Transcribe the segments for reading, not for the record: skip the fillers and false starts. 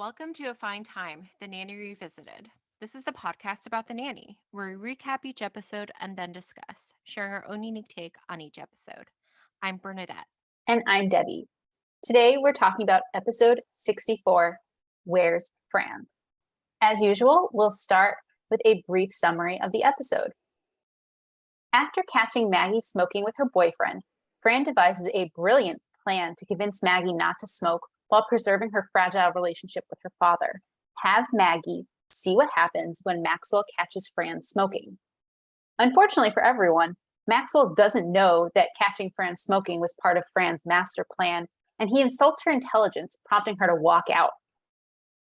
Welcome to A Fine Time, The Nanny Revisited. This is the podcast about The Nanny, where we recap each episode and then discuss, sharing our own unique take on each episode. I'm Bernadette. And I'm Debbie. Today we're talking about episode 64, Where's Fran? As usual, we'll start with a brief summary of the episode. After catching Maggie smoking with her boyfriend, Fran devises a brilliant plan to convince Maggie not to smoke while preserving her fragile relationship with her father. Have Maggie see what happens when Maxwell catches Fran smoking. Unfortunately for everyone, Maxwell doesn't know that catching Fran smoking was part of Fran's master plan, and he insults her intelligence, prompting her to walk out.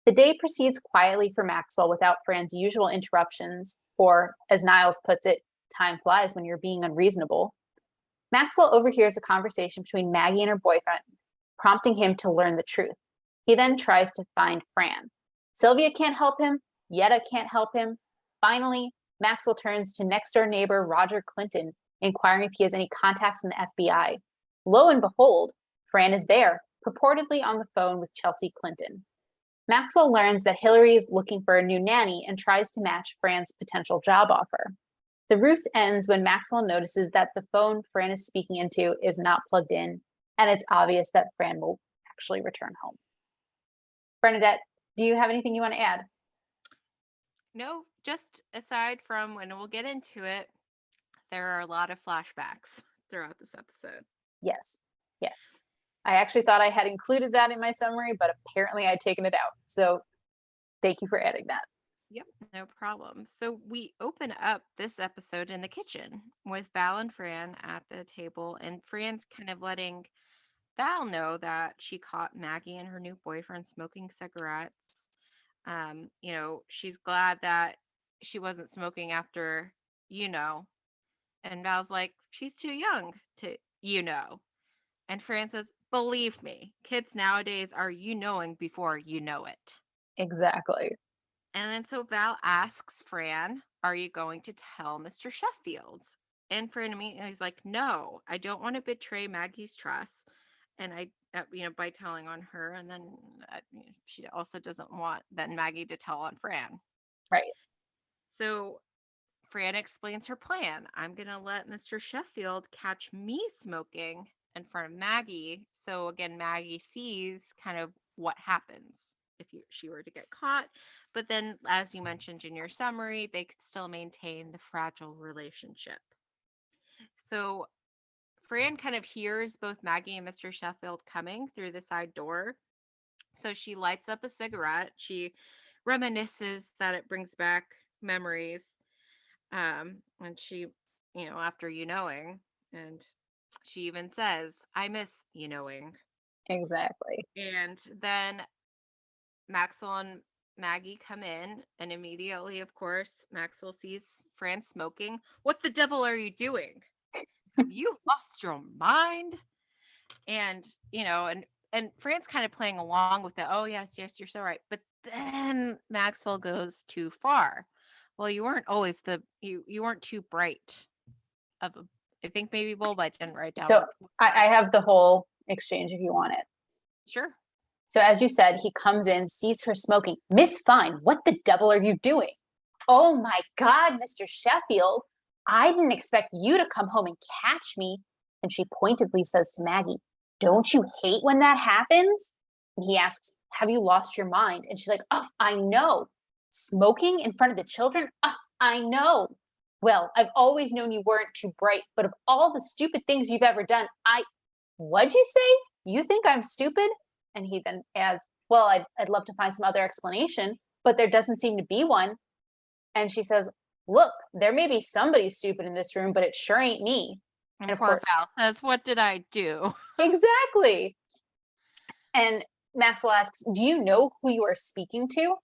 The day proceeds quietly for Maxwell without Fran's usual interruptions, or, as Niles puts it, time flies when you're being unreasonable. Maxwell overhears a conversation between Maggie and her boyfriend, prompting him to learn the truth. He then tries to find Fran. Sylvia can't help him. Yetta can't help him. Finally, Maxwell turns to next-door neighbor Roger Clinton, inquiring if he has any contacts in the FBI. Lo and behold, Fran is there, purportedly on the phone with Chelsea Clinton. Maxwell learns that Hillary is looking for a new nanny and tries to match Fran's potential job offer. The ruse ends when Maxwell notices that the phone Fran is speaking into is not plugged in, and it's obvious that Fran will actually return home. Bernadette, do you have anything you want to add? No, just aside from when we'll get into it, there are a lot of flashbacks throughout this episode. Yes. I actually thought I had included that in my summary, but apparently I'd taken it out. So thank you for adding that. Yep, no problem. So we open up this episode in the kitchen with Val and Fran at the table, and Fran's kind of letting Val know that she caught Maggie and her new boyfriend smoking cigarettes. She's glad that she wasn't smoking after, and Val's like, she's too young to. And Fran says, believe me, kids nowadays are knowing before you know it. Exactly. And then so Val asks Fran, are you going to tell Mr. Sheffield? And Fran immediately is like, no, I don't want to betray Maggie's trust. And by telling on her. And then she also doesn't want then Maggie to tell on Fran. Right. So Fran explains her plan. I'm going to let Mr. Sheffield catch me smoking in front of Maggie. So again, Maggie sees kind of what happens if she were to get caught. But then, as you mentioned in your summary, they could still maintain the fragile relationship. So Fran kind of hears both Maggie and Mr. Sheffield coming through the side door. So she lights up a cigarette. She reminisces that it brings back memories. When she, after knowing, and she even says, I miss knowing. Exactly. And then Maxwell and Maggie come in, and immediately, of course, Maxwell sees Fran smoking. What the devil are you doing? Have you lost your mind? And, and Fran's kind of playing along with it. Oh, yes, you're so right. But then Maxwell goes too far. Well, you weren't always you weren't too bright I think maybe bulb I didn't write down. So I have the whole exchange if you want it. Sure. So as you said, he comes in, sees her smoking. Miss Fine, what the devil are you doing? Oh my God, Mr. Sheffield, I didn't expect you to come home and catch me. And she pointedly says to Maggie, don't you hate when that happens? And he asks, have you lost your mind? And she's like, oh, I know. Smoking in front of the children? Oh, I know. Well, I've always known you weren't too bright, but of all the stupid things you've ever done, what'd you say? You think I'm stupid? And he then adds, well, I'd love to find some other explanation, but there doesn't seem to be one. And she says, look, there may be somebody stupid in this room, but it sure ain't me. And poor Val says, what did I do? Exactly. And Maxwell asks, do you know who you are speaking to?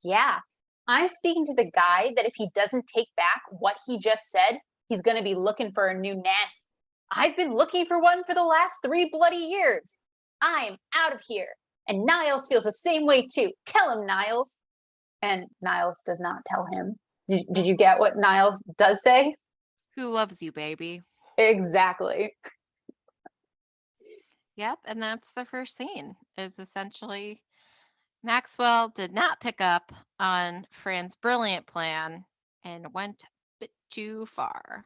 Yeah, I'm speaking to the guy that if he doesn't take back what he just said, he's going to be looking for a new nanny. I've been looking for one for the last 3 bloody years. I'm out of here. And Niles feels the same way too. Tell him, Niles. And Niles does not tell him. Did you get what Niles does say? Who loves you, baby? Exactly. Yep, and that's the first scene, is essentially Maxwell did not pick up on Fran's brilliant plan and went a bit too far.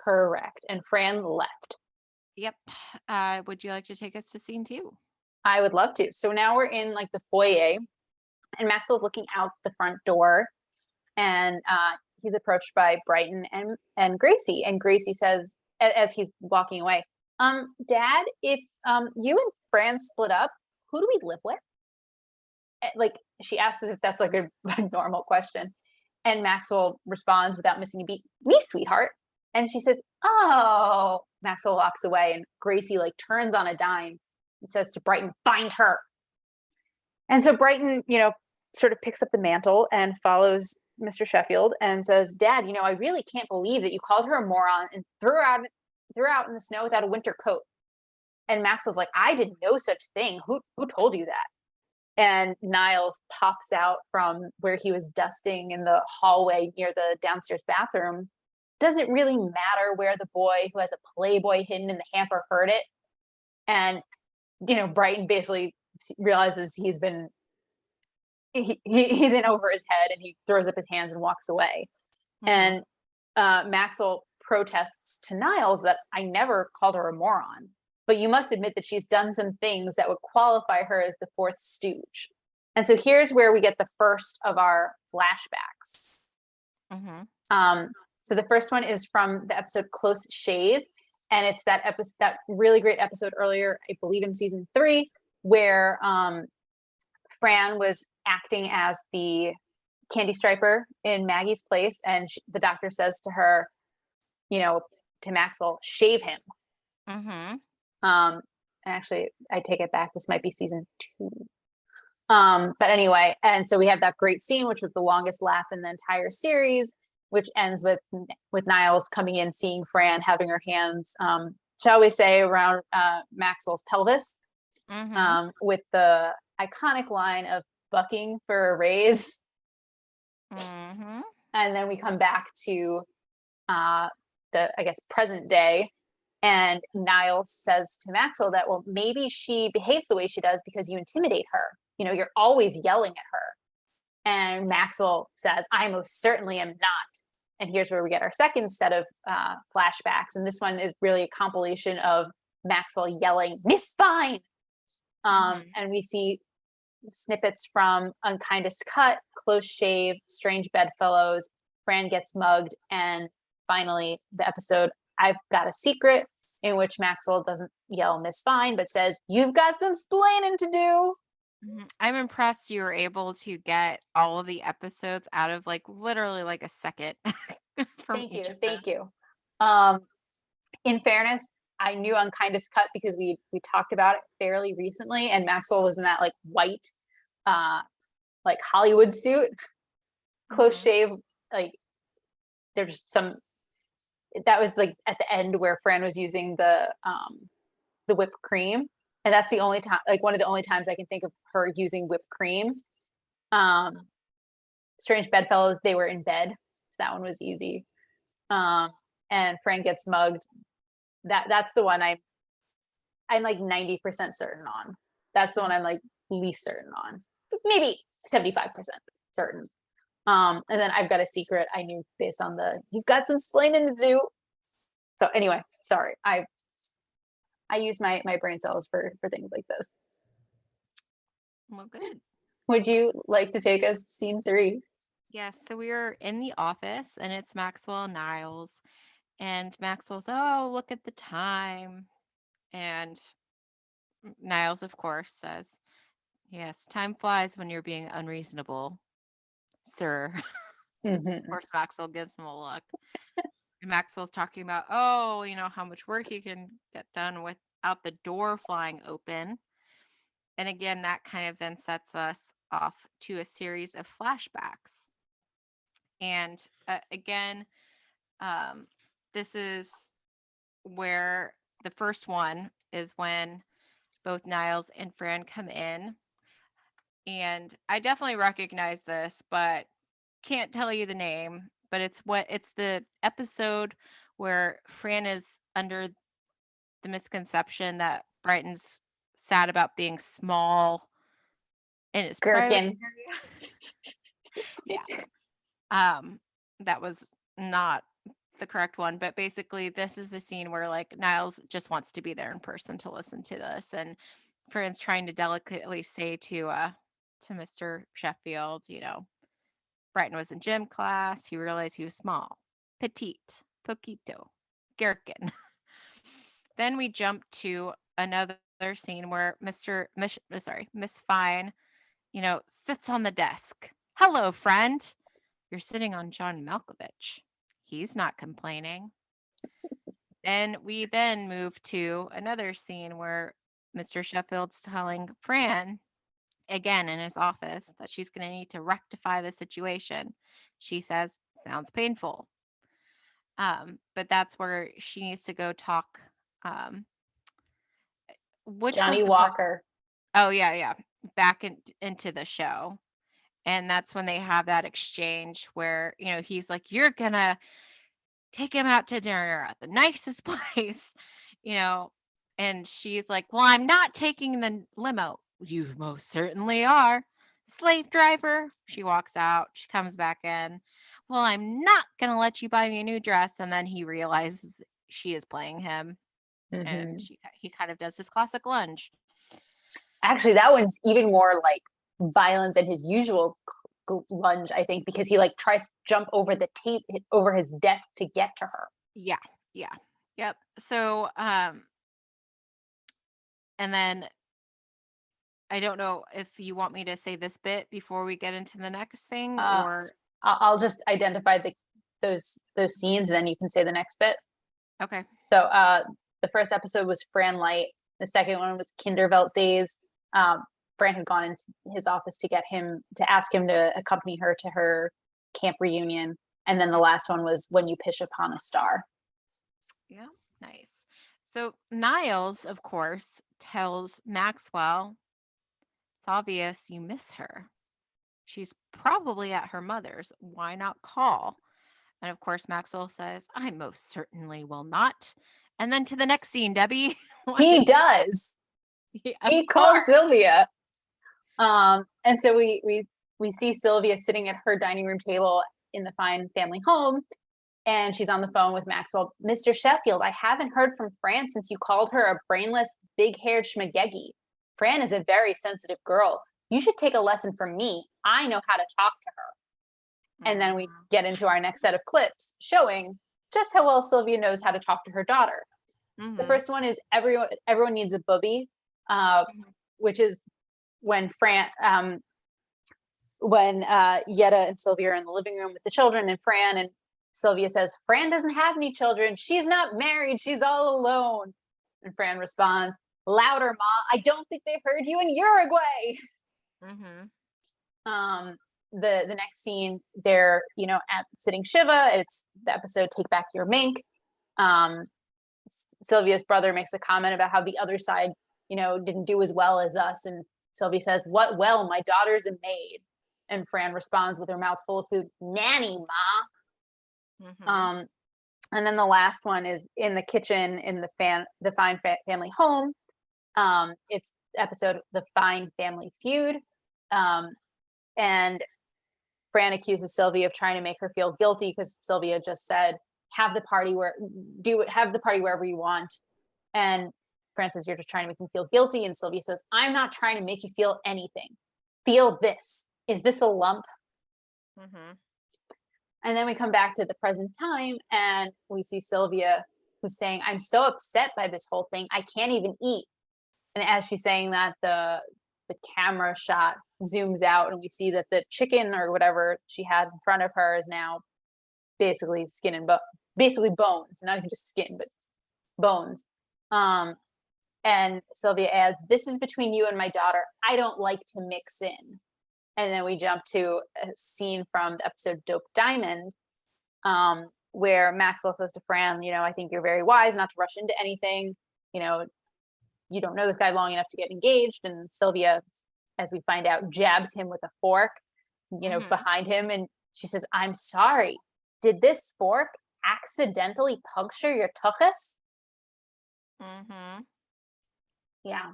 Correct. And Fran left. Yep. Would you like to take us to scene 2? I would love to. So now we're in like the foyer, and Maxwell's looking out the front door, and he's approached by Brighton and Gracie. And Gracie says, as he's walking away, Dad, if you and Fran split up, who do we live with? Like, she asks if that's like a normal question. And Maxwell responds without missing a beat, me, sweetheart. And she says, oh. Maxwell walks away, and Gracie like turns on a dime and says to Brighton, find her. And so Brighton, sort of picks up the mantle and follows Mr. Sheffield and says, Dad, I really can't believe that you called her a moron and threw her out in the snow without a winter coat. And Maxwell's like, I did no such thing. Who told you that? And Niles pops out from where he was dusting in the hallway near the downstairs bathroom. Doesn't really matter where the boy who has a Playboy hidden in the hamper heard it. And, Brighton basically realizes he's in over his head, and he throws up his hands and walks away. Mm-hmm. And Maxwell protests to Niles that I never called her a moron, but you must admit that she's done some things that would qualify her as the fourth stooge. And so here's where we get the first of our flashbacks. Mm-hmm. So the first one is from the episode Close Shave. And it's that really great episode earlier, I believe in season 3, where Fran was acting as the candy striper in Maggie's place. And the doctor says to her, to Maxwell, shave him. Mm-hmm. Actually, I take it back. This might be season 2. But anyway, and so we have that great scene, which was the longest laugh in the entire series, which ends with Niles coming in, seeing Fran, having her hands, shall we say, around Maxwell's pelvis, mm-hmm. With the iconic line of bucking for a raise. Mm-hmm. And then we come back to present day. And Niles says to Maxwell that, well, maybe she behaves the way she does because you intimidate her. You're always yelling at her. And Maxwell says, I most certainly am not. And here's where we get our second set of flashbacks. And this one is really a compilation of Maxwell yelling, Miss Fine. Mm-hmm. And we see snippets from Unkindest Cut, Close Shave, Strange Bedfellows, Fran Gets Mugged, and finally the episode I've Got a Secret, in which Maxwell doesn't yell Miss Fine, but says, you've got some splaining to do. I'm impressed you were able to get all of the episodes out of literally a second. Thank you. In fairness, I knew Unkindest Cut because we talked about it fairly recently, and Maxwell was in that white Hollywood suit. Close Shave, there's some that was at the end where Fran was using the whipped cream. And that's the only time, one of the only times I can think of her using whipped cream. Strange Bedfellows, they were in bed. So that one was easy. And Fran Gets Mugged. That's the one I'm 90% certain on. That's the one I'm least certain on. Maybe 75% certain. And then I've Got a Secret. I knew based on you've got some splaining to do. So anyway, sorry. I use my brain cells for things like this. Well, good. Would you like to take us to scene 3? Yes. So we are in the office, and it's Maxwell and Niles. And Maxwell's, oh, look at the time. And Niles, of course, says, yes, time flies when you're being unreasonable, sir. Mm-hmm. Of course, Maxwell gives him a look. And Maxwell's talking about, how much work you can get done without the door flying open. And again, that kind of then sets us off to a series of flashbacks. And again, this is where the first one is when both Niles and Fran come in. And I definitely recognize this, but can't tell you the name. But it's the episode where Fran is under the misconception that Brighton's sad about being small in his private Gherkin. area. Yeah. Um, that was not the correct one, but basically this is the scene where like Niles just wants to be there in person to listen to this, and Fran's trying to delicately say to Mr. Sheffield, Brighton was in gym class, he realized he was small, petite, poquito, gherkin. Then we jump to another scene where Miss Fine, sits on the desk. Hello, friend. You're sitting on John Malkovich. He's not complaining. And we then move to another scene where Mr. Sheffield's telling Fran, again in his office, that she's going to need to rectify the situation. She says, sounds painful. But that's where she needs to go talk. Which was Johnny the person? Walker. Oh, yeah. Back into the show. And that's when they have that exchange where, he's like, you're going to take him out to dinner at the nicest place, you know. And she's like, well, I'm not taking the limo. You most certainly are. Slave driver. She walks out. She comes back in. Well, I'm not going to let you buy me a new dress. And then he realizes she is playing him. And he kind of does his classic lunge. Actually, that one's even more like violent than his usual lunge, I think, because he like tries to jump over the tape over his desk to get to her. Yeah. Yep. So, and then I don't know if you want me to say this bit before we get into the next thing, or I'll just identify those scenes, and then you can say the next bit. okay. So the first episode was Fran Light. The second one was Kinderwelt Days. Fran had gone into his office to ask him to accompany her to her camp reunion. And then the last one was When You Pitch Upon a Star. Yeah, nice. So Niles, of course, tells Maxwell, it's obvious you miss her. She's probably at her mother's. Why not call? And of course, Maxwell says, I most certainly will not. And then to the next scene, Debbie. He does. He calls Sylvia. And so we see Sylvia sitting at her dining room table in the Fine family home, and she's on the phone with Maxwell. Mr. Sheffield, I haven't heard from Fran since you called her a brainless, big-haired schmagegi. Fran is a very sensitive girl. You should take a lesson from me. I know how to talk to her. And then we get into our next set of clips showing just how well Sylvia knows how to talk to her daughter. The first one is everyone needs a booby, which is when Yetta and Sylvia are in the living room with the children, and Fran, and Sylvia says, Fran doesn't have any children. She's not married. She's all alone. And Fran responds, louder, Ma. I don't think they heard you in Uruguay. The next scene, they're, at sitting Shiva. It's the episode Take Back Your Mink. Sylvia's brother makes a comment about how the other side, didn't do as well as us. And Sylvia says, what well? My daughter's a maid. And Fran responds with her mouth full of food, Nanny, Ma. And then the last one is in the kitchen in the Fine family home. It's episode The Fine Family Feud. And Fran accuses Sylvia of trying to make her feel guilty because Sylvia just said, have the party wherever you want. And Fran says, you're just trying to make me feel guilty. And Sylvia says, I'm not trying to make you feel anything. Feel this. Is this a lump? And then we come back to the present time and we see Sylvia, who's saying, I'm so upset by this whole thing. I can't even eat. And as she's saying that, the camera shot zooms out and we see that the chicken or whatever she had in front of her is now basically skin and basically bones, not even just skin, but bones. And Sylvia adds, this is between you and my daughter. I don't like to mix in. And then we jump to a scene from the episode Dope Diamond, where Maxwell says to Fran, I think you're very wise not to rush into anything. You don't know this guy long enough to get engaged. And Sylvia, as we find out, jabs him with a fork, behind him. And she says, I'm sorry. Did this fork accidentally puncture your tuchus? Yeah.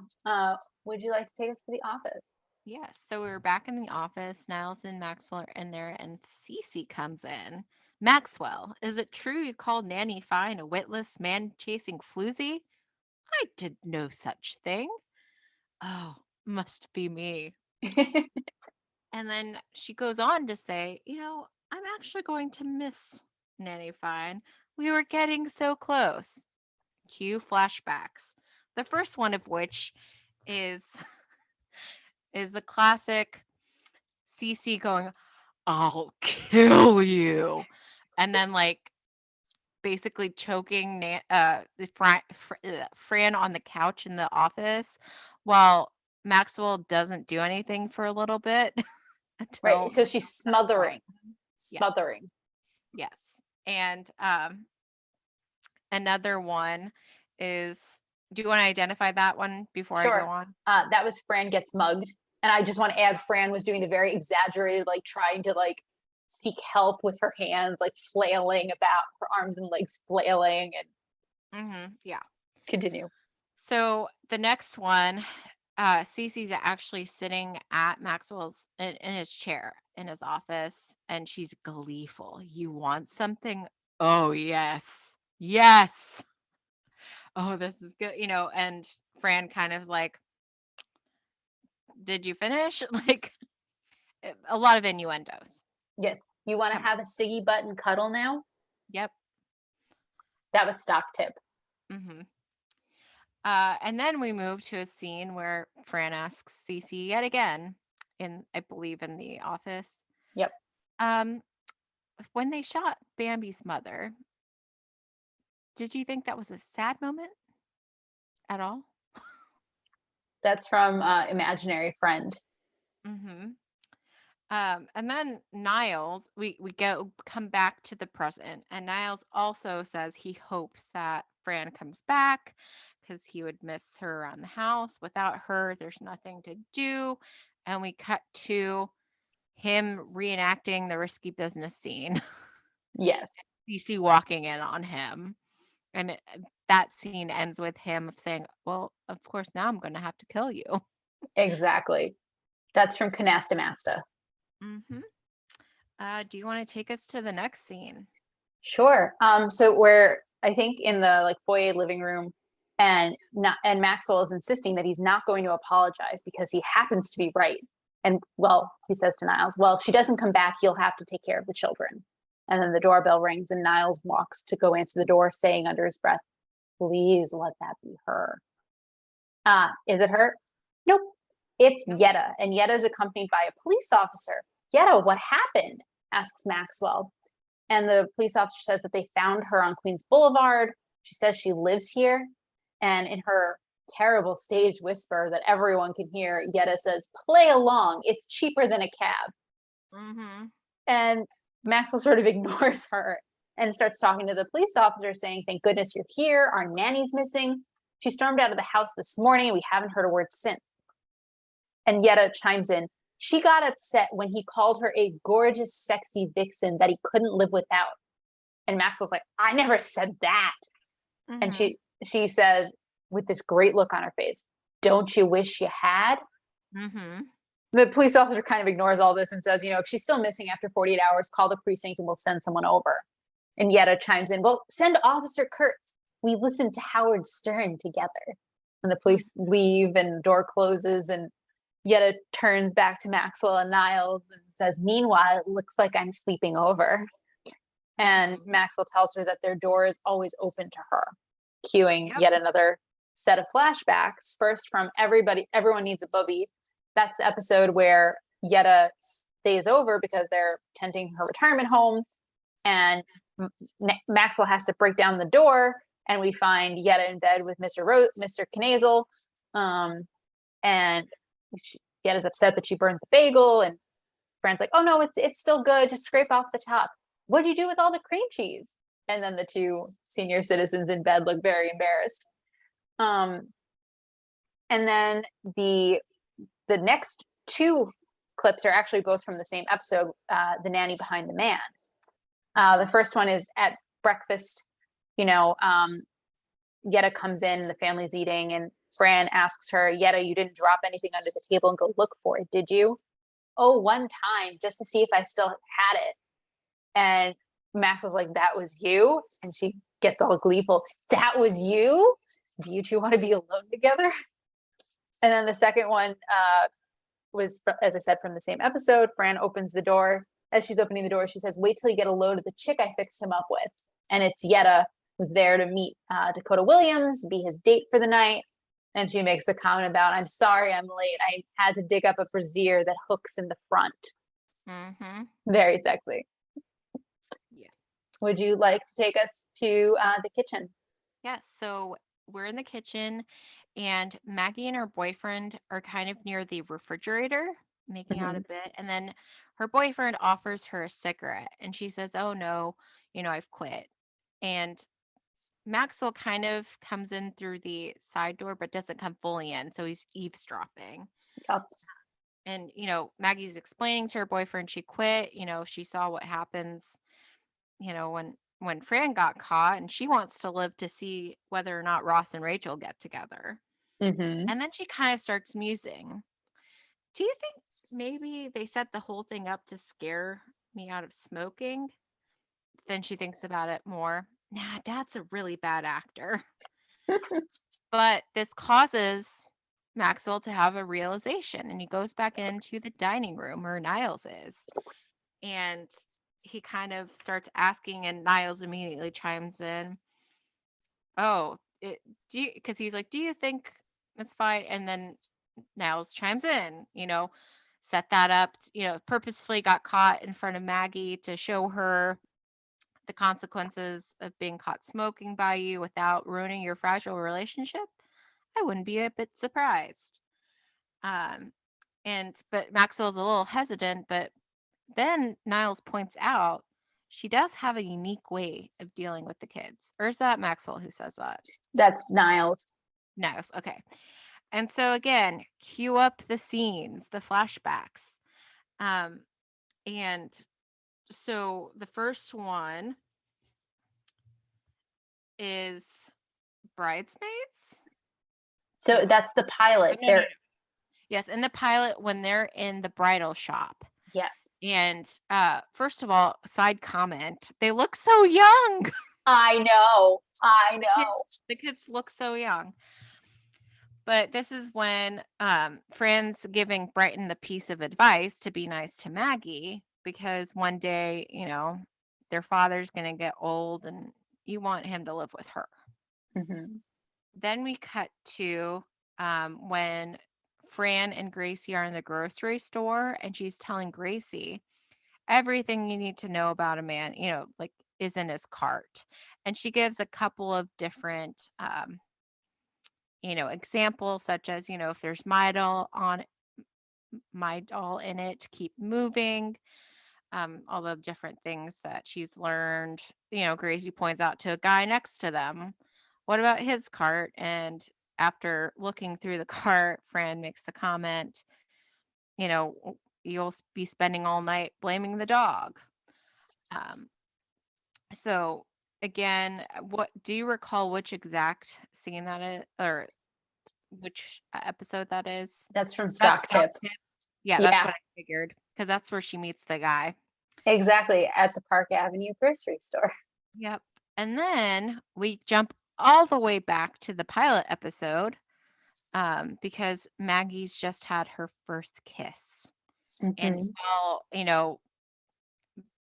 Would you like to take us to the office? Yes. So we were back in the office. Niles and Maxwell are in there, and Cece comes in. Maxwell, is it true you called Nanny Fine a witless man chasing floozy? I did no such thing. Oh, must be me. And then she goes on to say, I'm actually going to miss Nanny Fine. We were getting so close. Cue flashbacks. The first one of which is is the classic Cece going, "I'll kill you," and then like basically choking Fran on the couch in the office while Maxwell doesn't do anything for a little bit Right. until So she's smothering. yes, Smothering. yes. And another one is, do you want to identify that one before I go Sure. on? That was Fran gets mugged. And I just want to add Fran was doing the very exaggerated, like trying to like seek help with her hands, like flailing about, her arms and legs flailing, and Yeah. continue. So the next one, Cece's actually sitting at Maxwell's in his chair in his office, and she's gleeful. You want something? Oh yes, yes. Oh, this is good. And Fran kind of like, did you finish? Like a lot of innuendos. Yes. You want to Come on. have a Siggy button cuddle now? Yep. That was stock tip. hmm and then we move to a scene where Fran asks Cece yet again, I believe, in the office. Yep. Um, when they shot Bambi's mother, did you think that was a sad moment at all? That's from Imaginary Friend. Mm-hmm. And then Niles, we come back to the present, and Niles also says he hopes that Fran comes back because he would miss her around the house. Without her, there's nothing to do. And we cut to him reenacting the risky business scene. Yes. DC walking in on him. And that scene ends with him saying, "Well, of course, now I'm going to have to kill you." Exactly. That's from Canasta. hmm do you want to take us to the next scene? Sure. So we're, I think, in the like foyer living room, and Maxwell is insisting that he's not going to apologize because he happens to be right. And well, he says to Niles, well, if she doesn't come back, you'll have to take care of the children. And then the doorbell rings and Niles walks to go answer the door, saying under his breath, please let that be her. Is it her? Nope. It's Yetta, and Yetta is accompanied by a police officer. Yetta, what happened? Asks Maxwell. And the police officer says that they found her on Queens Boulevard. She says she lives here. And in her terrible stage whisper that everyone can hear, Yetta says, play along. It's cheaper than a cab. Mm-hmm. And Maxwell sort of ignores her and starts talking to the police officer, saying, thank goodness you're here. Our nanny's missing. She stormed out of the house this morning, and we haven't heard a word since. And Yetta chimes in, she got upset when he called her a gorgeous, sexy vixen that he couldn't live without. And Maxwell's like, I never said that. Mm-hmm. And she says, with this great look on her face, don't you wish you had? Mm-hmm. The police officer kind of ignores all this and says, if she's still missing after 48 hours, call the precinct and we'll send someone over. And Yetta chimes in, well, send Officer Kurtz. We listened to Howard Stern together. And the police leave and the door closes, and Yetta turns back to Maxwell and Niles and says, meanwhile, it looks like I'm sleeping over. And Maxwell tells her that their door is always open to her, cueing yet another set of flashbacks. First from Everyone Needs a Bubby. That's the episode where Yetta stays over because they're tenting her retirement home. And Maxwell has to break down the door, and we find Yetta in bed with Mr. Knazel. And Yetta's upset that she burned the bagel, and Fran's like, oh no, it's still good, just scrape off the top. What'd you do with all the cream cheese? And then the two senior citizens in bed look very embarrassed. And then the next two clips are actually both from the same episode, The Nanny Behind the Man. The first one is at breakfast. Yetta comes in, the family's eating, and Fran asks her, Yetta, you didn't drop anything under the table and go look for it, did you? Oh, one time, just to see if I still had it. And Max was like, that was you? And she gets all gleeful. That was you? Do you two want to be alone together? And then the second one was, as I said, from the same episode. Fran opens the door. As she's opening the door, she says, wait till you get a load of the chick I fixed him up with. And it's Yetta, who's there to meet Dakota Williams, be his date for the night. And she makes a comment about, I'm sorry I'm late. I had to dig up a brassiere that hooks in the front. Mm-hmm. Very sexy. Yeah. Would you like to take us to the kitchen? Yes. So we're in the kitchen, and Maggie and her boyfriend are kind of near the refrigerator, making out a bit. And then her boyfriend offers her a cigarette, and she says, oh no, I've quit. And Maxwell kind of comes in through the side door, but doesn't come fully in. So he's eavesdropping. Yep. And, Maggie's explaining to her boyfriend she quit. She saw what happens, when Fran got caught, and she wants to live to see whether or not Ross and Rachel get together. Mm-hmm. And then she kind of starts musing. Do you think maybe they set the whole thing up to scare me out of smoking? Then she thinks about it more. Nah, Dad's a really bad actor. But this causes Maxwell to have a realization, and he goes back into the dining room where Niles is. And he kind of starts asking, and Niles immediately chimes in. Oh, because he's like, do you think it's fine? And then Niles chimes in, set that up, purposefully got caught in front of Maggie to show her the consequences of being caught smoking by you without ruining your fragile relationship. I wouldn't be a bit surprised. But Maxwell's a little hesitant, but then Niles points out she does have a unique way of dealing with the kids. Or is that Maxwell who says that? That's Niles. Niles, okay. And so again, cue up the scenes, the flashbacks. And so the first one is Bridesmaids. So that's the pilot. No. Yes, in the pilot when they're in the bridal shop. Yes. And first of all, side comment, they look so young. I know. The kids look so young. But this is when Fran's giving Brighton the piece of advice to be nice to Maggie, because one day, their father's going to get old and you want him to live with her. Mm-hmm. Then we cut to when Fran and Gracie are in the grocery store, and she's telling Gracie everything you need to know about a man, is in his cart. And she gives a couple of different examples, such as, if there's my doll in it, keep moving. All the different things that she's learned. Gracie points out to a guy next to them, what about his cart? And after looking through the cart, Fran makes the comment, you'll be spending all night blaming the dog. So again, what do you recall which exact scene that is, or which episode that is? That's from Stock Tip. Yeah, that's what I figured, because that's where she meets the guy. Exactly, at the Park Avenue grocery store. Yep. And then we jump all the way back to the pilot episode, because Maggie's just had her first kiss. And while,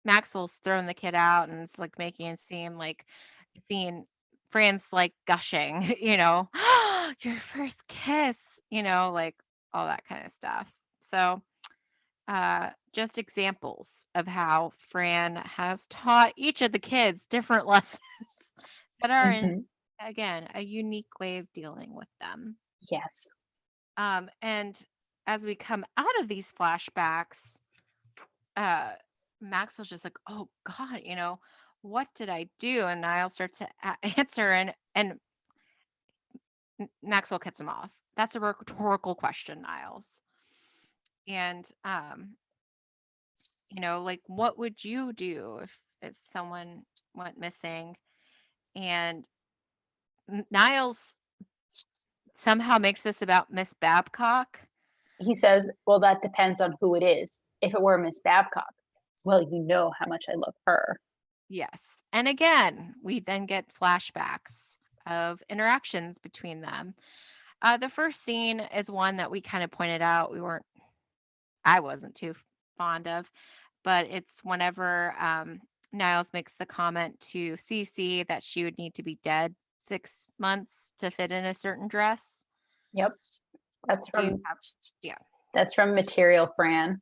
Maxwell's throwing the kid out and it's like making it seem like seeing Fran's like gushing, your first kiss, like all that kind of stuff. So just examples of how Fran has taught each of the kids different lessons that are in, again, a unique way of dealing with them. Yes. And as we come out of these flashbacks, Maxwell's just like, oh God, what did I do? And Niles starts to answer, and Maxwell cuts him off. That's a rhetorical question, Niles. And like, what would you do if someone went missing? And Niles somehow makes this about Miss Babcock. He says, well, that depends on who it is. If it were Miss Babcock, well, you know how much I love her. Yes. And again, we then get flashbacks of interactions between them. The first scene is one that we kind of pointed out I wasn't too fond of, but it's whenever Niles makes the comment to Cece that she would need to be dead 6 months to fit in a certain dress. Yep. That's Do you from have, yeah. That's from Material Fran.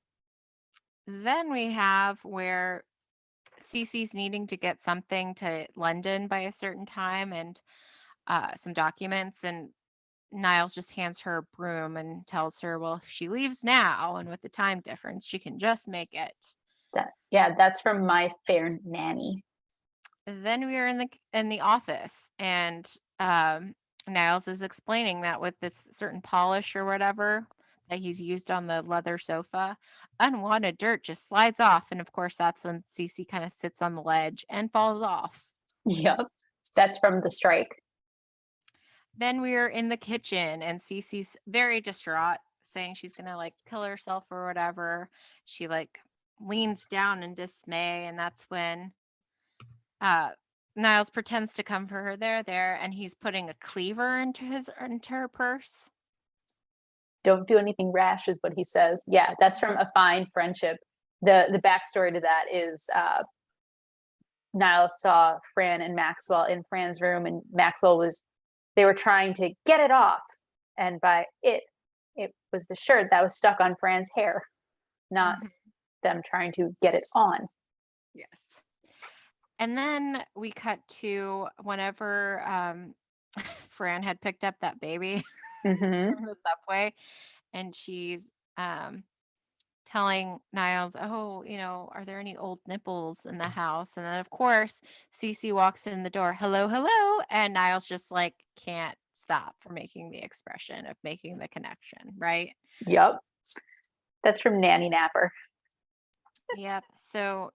Then we have where Cece's needing to get something to London by a certain time and some documents, and Niles just hands her a broom and tells her, well, if she leaves now and with the time difference, she can just make it. That's from My Fair Nanny. Then we are in the office, and Niles is explaining that with this certain polish or whatever that he's used on the leather sofa, unwanted dirt just slides off, and of course that's when Cece kind of sits on the ledge and falls off. Yep. That's from The Strike. Then we're in the kitchen, and Cece's very distraught, saying she's gonna like kill herself or whatever. She like leans down in dismay, and that's when uh Niles pretends to come for her there, and he's putting a cleaver into her purse. Don't do anything rash, is what he says. Yeah, that's from A Fine Friendship. The backstory to that is Niles saw Fran and Maxwell in Fran's room, and they were trying to get it off, and by it was the shirt that was stuck on Fran's hair, not them trying to get it on. Yes. And then we cut to whenever Fran had picked up that baby from the subway, and she's telling Niles, oh, are there any old nipples in the house? And then, of course, Cece walks in the door, hello, hello. And Niles just like can't stop from making the expression of making the connection, right? Yep. That's from Nanny Napper. Yep. So,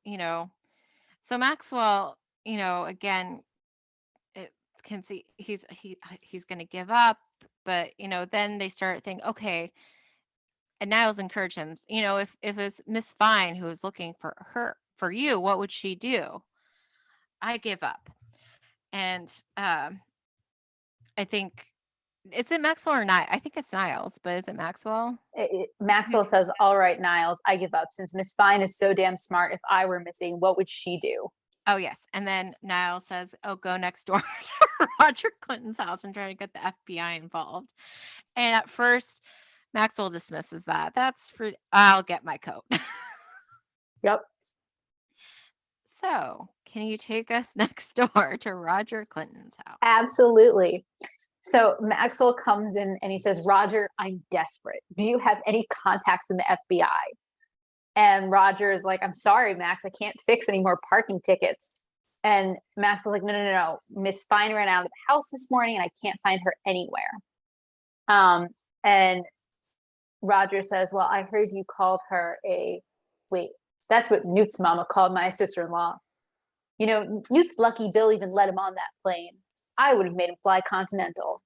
so Maxwell, again, it can see he's going to give up, but, then they start thinking, okay, and Niles encouraged him, if it's Miss Fine who is looking for you, what would she do? I give up. And I think, is it Maxwell or not? I think it's Niles, but is it Maxwell? Maxwell says, all right, Niles, I give up. Since Miss Fine is so damn smart, if I were missing, what would she do? Oh, yes. And then Niles says, oh, go next door to Roger Clinton's house and try to get the FBI involved. And at first, Maxwell dismisses that. I'll get my coat. Yep. So, can you take us next door to Roger Clinton's house? Absolutely. So Maxwell comes in and he says, Roger, I'm desperate. Do you have any contacts in the FBI? And Roger is like, I'm sorry, Max, I can't fix any more parking tickets. And Max was like, no. Miss Fine ran out of the house this morning and I can't find her anywhere. And Roger says, well, I heard you called her wait, that's what Newt's mama called my sister-in-law. Newt's lucky Bill even let him on that plane. I would have made him fly Continental.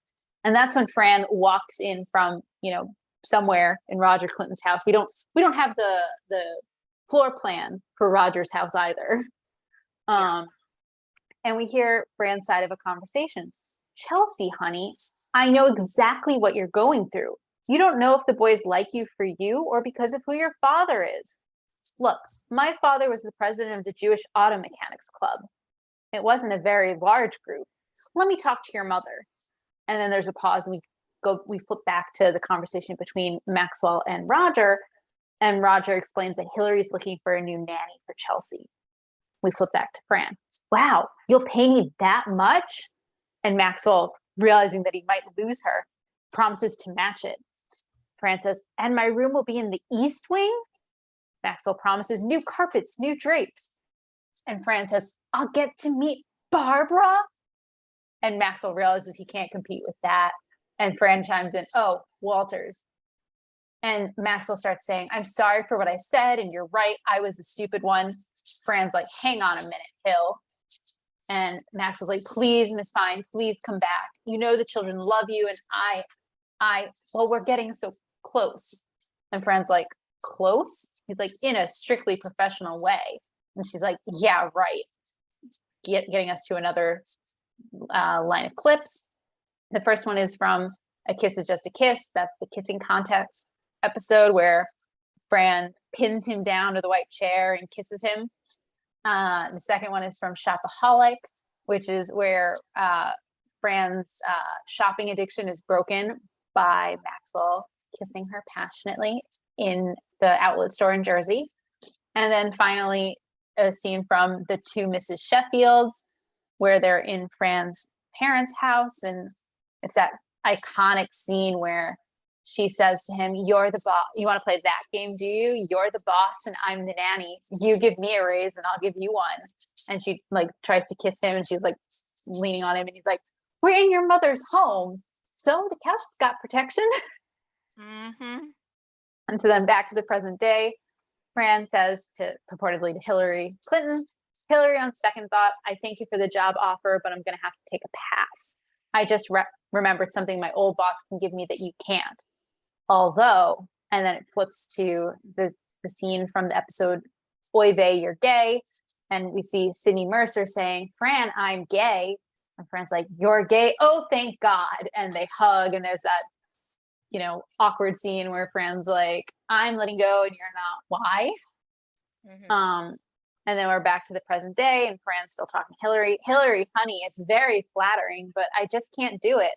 And that's when Fran walks in from, somewhere in Roger Clinton's house. We don't have the floor plan for Roger's house either. And we hear Fran's side of a conversation. Chelsea, honey, I know exactly what you're going through. You don't know if the boys like you for you or because of who your father is. Look, my father was the president of the Jewish Auto Mechanics Club. It wasn't a very large group. Let me talk to your mother. And then there's a pause and we flip back to the conversation between Maxwell and Roger. And Roger explains that Hillary's looking for a new nanny for Chelsea. We flip back to Fran. Wow, you'll pay me that much? And Maxwell, realizing that he might lose her, promises to match it. Fran says, and my room will be in the East Wing? Maxwell promises new carpets, new drapes. And Fran says, I'll get to meet Barbara? And Maxwell realizes he can't compete with that. And Fran chimes in, oh, Walters. And Maxwell starts saying, I'm sorry for what I said, and you're right, I was the stupid one. Fran's like, hang on a minute, Hill. And Maxwell's like, please, Miss Fine, please come back. You know the children love you, and well, we're getting so close. And Fran's like, close? He's like, in a strictly professional way. And she's like, yeah, right. Getting us to another line of clips. The first one is from A Kiss is Just a Kiss. That's the kissing contest episode where Fran pins him down to the white chair and kisses him. The second one is from Shopaholic, which is where Fran's shopping addiction is broken by Maxwell kissing her passionately in the outlet store in Jersey. And then finally, a scene from The Two Mrs. Sheffields, where they're in Fran's parents' house. And it's that iconic scene where she says to him, you're the boss. You want to play that game, do you? You're the boss and I'm the nanny. You give me a raise and I'll give you one. And she like tries to kiss him and she's like leaning on him and he's like, we're in your mother's home. So the couch has got protection. Mm-hmm. And so then back to the present day, Fran says purportedly to Hillary Clinton, Hillary, on second thought, I thank you for the job offer, but I'm going to have to take a pass. I just remembered something my old boss can give me that you can't. Although, and then it flips to the scene from the episode, Oy vey, you're gay. And we see Sydney Mercer saying, Fran, I'm gay. And Fran's like, you're gay? Oh, thank God. And they hug. And there's that, awkward scene where Fran's like, I'm letting go and you're not. Why? Mm-hmm. And then we're back to the present day and Fran's still talking to Hillary. Hillary, honey, it's very flattering, but I just can't do it.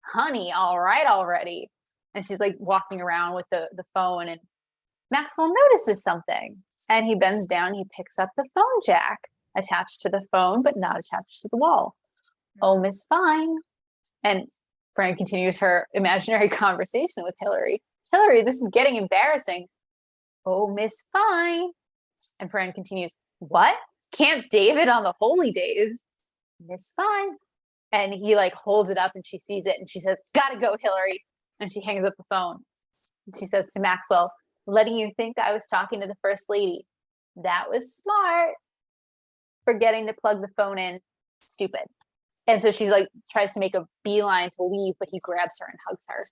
Honey, all right already. And she's like walking around with the phone and Maxwell notices something and he bends down, he picks up the phone jack attached to the phone, but not attached to the wall. Oh, Miss Fine. And Fran continues her imaginary conversation with Hillary. Hillary, this is getting embarrassing. Oh, Miss Fine. And Fran continues, what? Camp David on the holy days? Miss Fine. And he like holds it up and she sees it and she says, gotta go, Hillary. And she hangs up the phone. And she says to Maxwell, letting you think I was talking to the first lady. That was smart. Forgetting to plug the phone in. Stupid. And so she's like, tries to make a beeline to leave, but he grabs her and hugs her.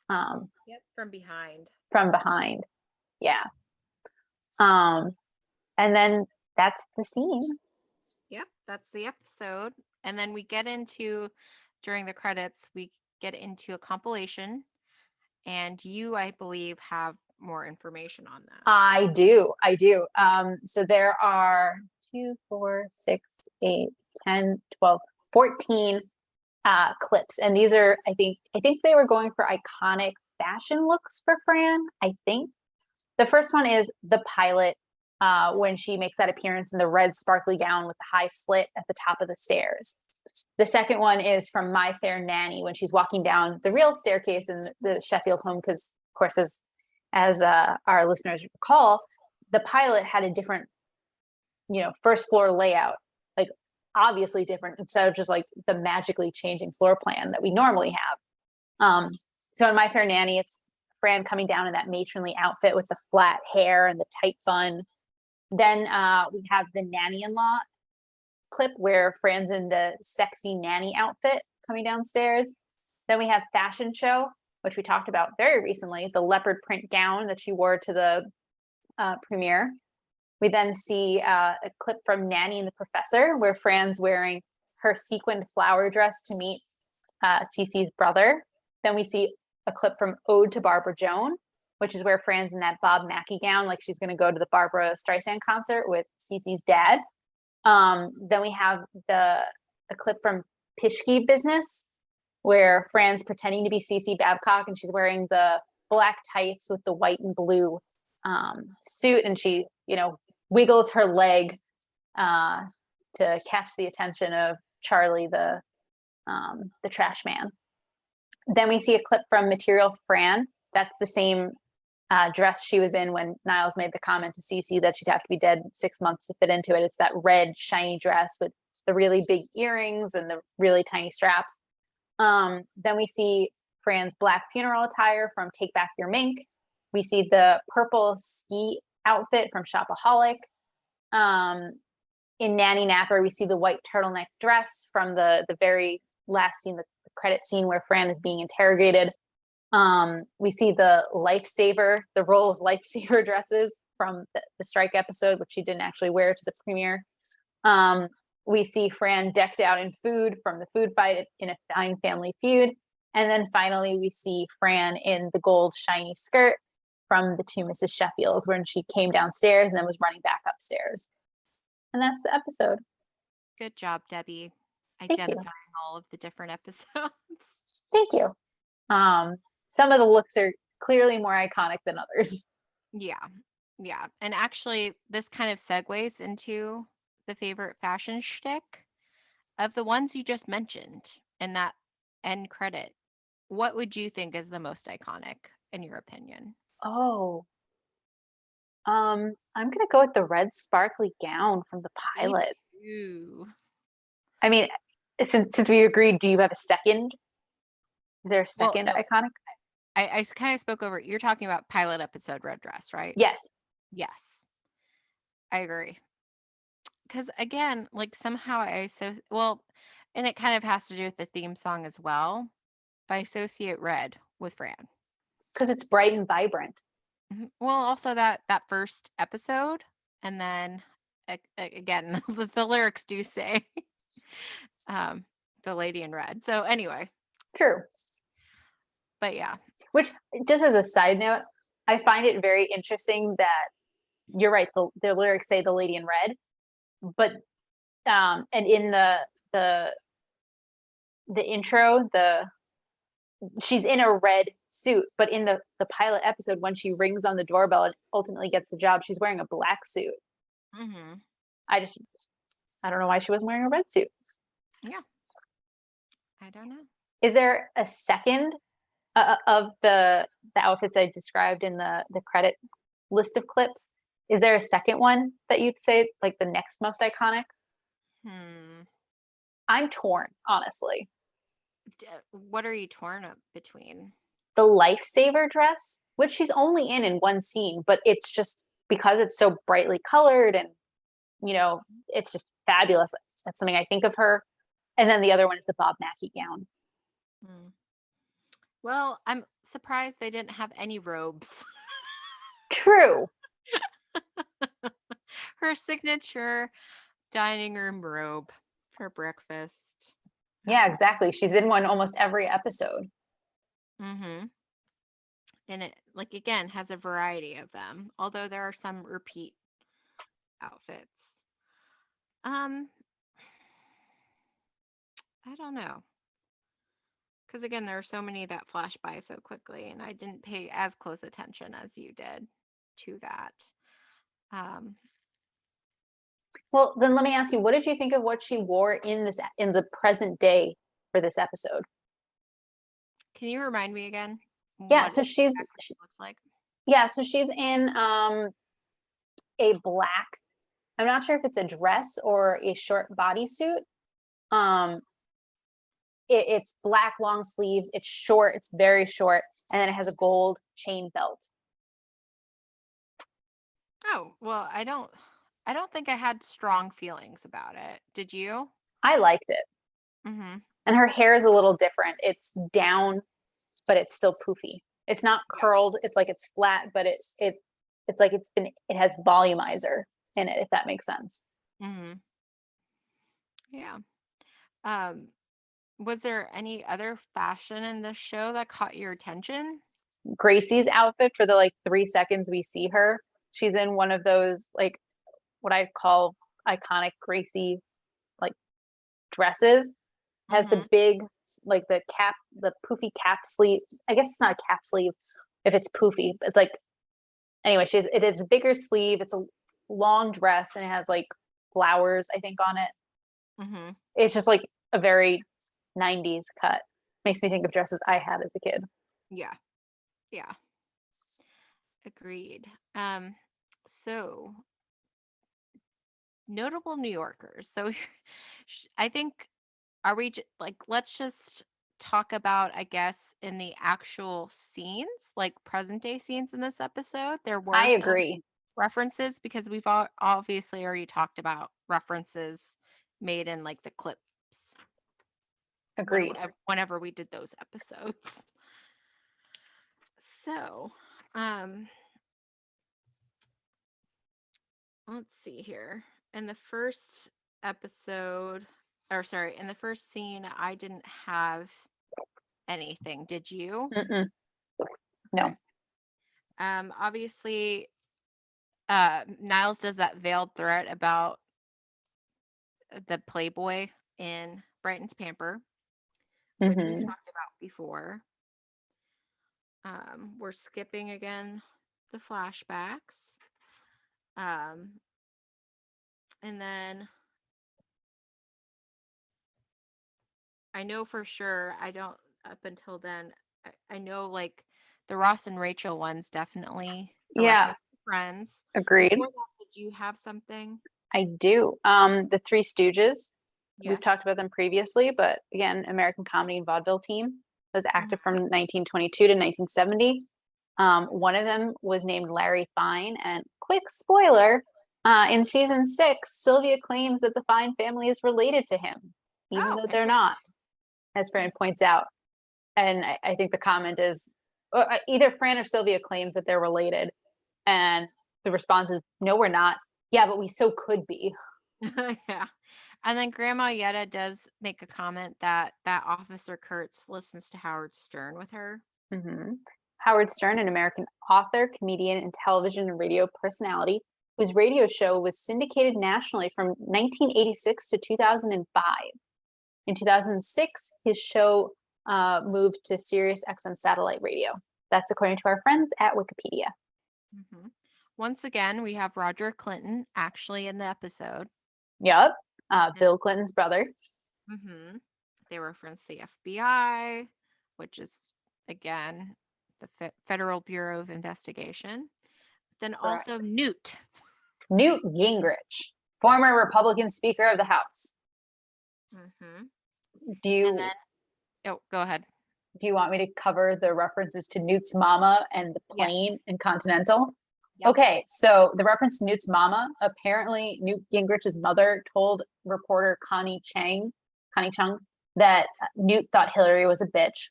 Mm-hmm. Yep, from behind. From behind. Yeah. And then that's the scene. Yep, that's the episode. And then we get into, during the credits, we get into a compilation. And you, I believe, have more information on that. I do. So there are 2, 4, 6, 8, 10, 12, 14 clips. And these are, I think they were going for iconic fashion looks for Fran, I think. The first one is the pilot when she makes that appearance in the red sparkly gown with the high slit at the top of the stairs. The second one is from My Fair Nanny when she's walking down the real staircase in the Sheffield home, because of course, as our listeners recall, the pilot had a different, first floor layout, like obviously different, instead of just like the magically changing floor plan that we normally have. So in My Fair Nanny, it's Fran coming down in that matronly outfit with the flat hair and the tight bun. Then we have the nanny-in-law clip where Fran's in the sexy nanny outfit coming downstairs. Then we have fashion show, which we talked about very recently, the leopard print gown that she wore to the premiere. We then see a clip from Nanny and the Professor where Fran's wearing her sequined flower dress to meet Cece's brother. Then we see a clip from Ode to Barbara Joan, which is where Fran's in that Bob Mackie gown, like she's going to go to the Barbara Streisand concert with Cece's dad. Then we have a clip from Pishke Business, where Fran's pretending to be Cece Babcock and she's wearing the black tights with the white and blue suit, and she, wiggles her leg to catch the attention of Charlie, the trash man. Then we see a clip from Material Fran. That's the same dress she was in when Niles made the comment to Cece that she'd have to be dead 6 months to fit into it. It's that red shiny dress with the really big earrings and the really tiny straps. Then we see Fran's black funeral attire from Take Back Your Mink. We see the purple ski outfit from Shopaholic. In Nanny Napper, we see the white turtleneck dress from the very last scene, the credit scene where Fran is being interrogated. We see the roll of lifesaver dresses from the strike episode, which she didn't actually wear to the premiere. We see Fran decked out in food from the food fight in A Fine Family Feud. And then finally, we see Fran in the gold shiny skirt from the two Mrs. Sheffields when she came downstairs and then was running back upstairs. And that's the episode. Good job, Debbie, Thank you. identifying all of the different episodes. Thank you. Some of the looks are clearly more iconic than others. Yeah. And actually, this kind of segues into the favorite fashion shtick of the ones you just mentioned in that end credit. What would you think is the most iconic in your opinion? Oh, I'm gonna go with the red sparkly gown from the Me pilot. too. I mean, since we agreed, do you have a second? Is there a Well, second no, iconic? I kind of spoke over. You're talking about pilot episode red dress, right? Yes. Yes, I agree. Because again, like somehow and it kind of has to do with the theme song as well. But I associate red with Fran. Because it's bright and vibrant. Well, also that first episode, and then again, the lyrics do say the lady in red. So anyway, True. but yeah. Which, just as a side note, I find it very interesting that you're right. The lyrics say the lady in red, but and in the intro, she's in a red suit, but in the pilot episode, when she rings on the doorbell and ultimately gets the job, she's wearing a black suit. Mm-hmm. I don't know why she wasn't wearing a red suit. Yeah, I don't know. Is there a second of the outfits I described in the credit list of clips? Is there a second one that you'd say like the next most iconic? I'm torn, honestly. What are you torn up between? The lifesaver dress, which she's only in one scene, but it's just because it's so brightly colored and it's just fabulous. That's something I think of her. And then the other one is the Bob Mackie gown. Well, I'm surprised they didn't have any robes. True. Her signature dining room robe for breakfast. Yeah, exactly. She's in one almost every episode. Mm-hmm. And it, like, again, has a variety of them, although there are some repeat outfits. I don't know. Because, again, there are so many that flash by so quickly, and I didn't pay as close attention as you did to that. Well, then let me ask you, what did you think of what she wore in the present day for this episode? Can you remind me again? Yeah, so she looks like. Yeah, so she's in a black, I'm not sure if it's a dress or a short bodysuit. It's black long sleeves, it's short, it's very short, and then it has a gold chain belt. Oh, well, I don't think I had strong feelings about it. Did you? I liked it. Mm-hmm. And her hair is a little different. It's down, but it's still poofy. It's not curled. It's like it's flat, but it's like it has volumizer in it, if that makes sense. Mm-hmm. Yeah. Was there any other fashion in this show that caught your attention? Gracie's outfit, for the like 3 seconds we see her, she's in one of those like what I call iconic Gracie like dresses. Has the big like the poofy cap sleeve. I guess it's not a cap sleeve if it's poofy. It's like, anyway, it is a bigger sleeve. It's a long dress and it has like flowers, I think, on it. It's just like a very 90s cut. Makes me think of dresses I had as a kid. Yeah. Agreed. So notable New Yorkers. So I think, are we like, let's just talk about, I guess, in the actual scenes, like present day scenes in this episode. There were I some agree. references because we've obviously already talked about references made in like the clips. Agreed. Whenever we did those episodes. So, let's see here. In the first episode, in the first scene, I didn't have anything. Did you? Mm-mm. No. Obviously, Niles does that veiled threat about the Playboy in Brighton's Pamper, which we Mm-hmm. talked about before. We're skipping again the flashbacks. And then I know for sure, I don't, up until then, I know like the Ross and Rachel ones definitely a Yeah, reference to Friends. agreed. Before that, did you have something? I do. The Three Stooges. We've Yes. talked about them previously, but again, American comedy and vaudeville team was active from 1922 to 1970. One of them was named Larry Fine, and quick spoiler, in season 6, Sylvia claims that the Fine family is related to him, even Oh, though they're interesting. not, as Fran points out. And I think the comment is either Fran or Sylvia claims that they're related, and the response is, no, we're not. Yeah, but we so could be. Yeah. And then Grandma Yetta does make a comment that Officer Kurtz listens to Howard Stern with her. Mm-hmm. Howard Stern, an American author, comedian, and television and radio personality, whose radio show was syndicated nationally from 1986 to 2005. In 2006, his show moved to Sirius XM satellite radio. That's according to our friends at Wikipedia. Mm-hmm. Once again, we have Roger Clinton actually in the episode. Yep. Bill Clinton's brother. Mm-hmm. They reference the FBI, which is, again, the Federal Bureau of Investigation. Then also Newt. Newt Gingrich, former Republican Speaker of the House. Mm-hmm. Do you And then, oh, go ahead. do you want me to cover the references to Newt's mama and the plane and Continental? Yep. Okay, so the reference to Newt's mama, apparently Newt Gingrich's mother told reporter Connie Chung, that Newt thought Hillary was a bitch.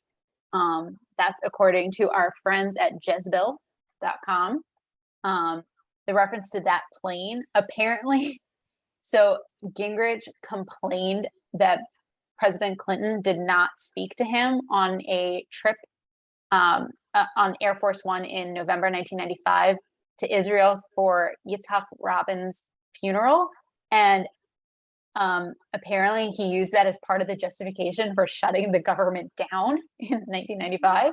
That's according to our friends at Jezebel.com. The reference to that plane, apparently, so Gingrich complained that President Clinton did not speak to him on a trip on Air Force One in November 1995 to Israel for Yitzhak Rabin's funeral. And apparently he used that as part of the justification for shutting the government down in 1995.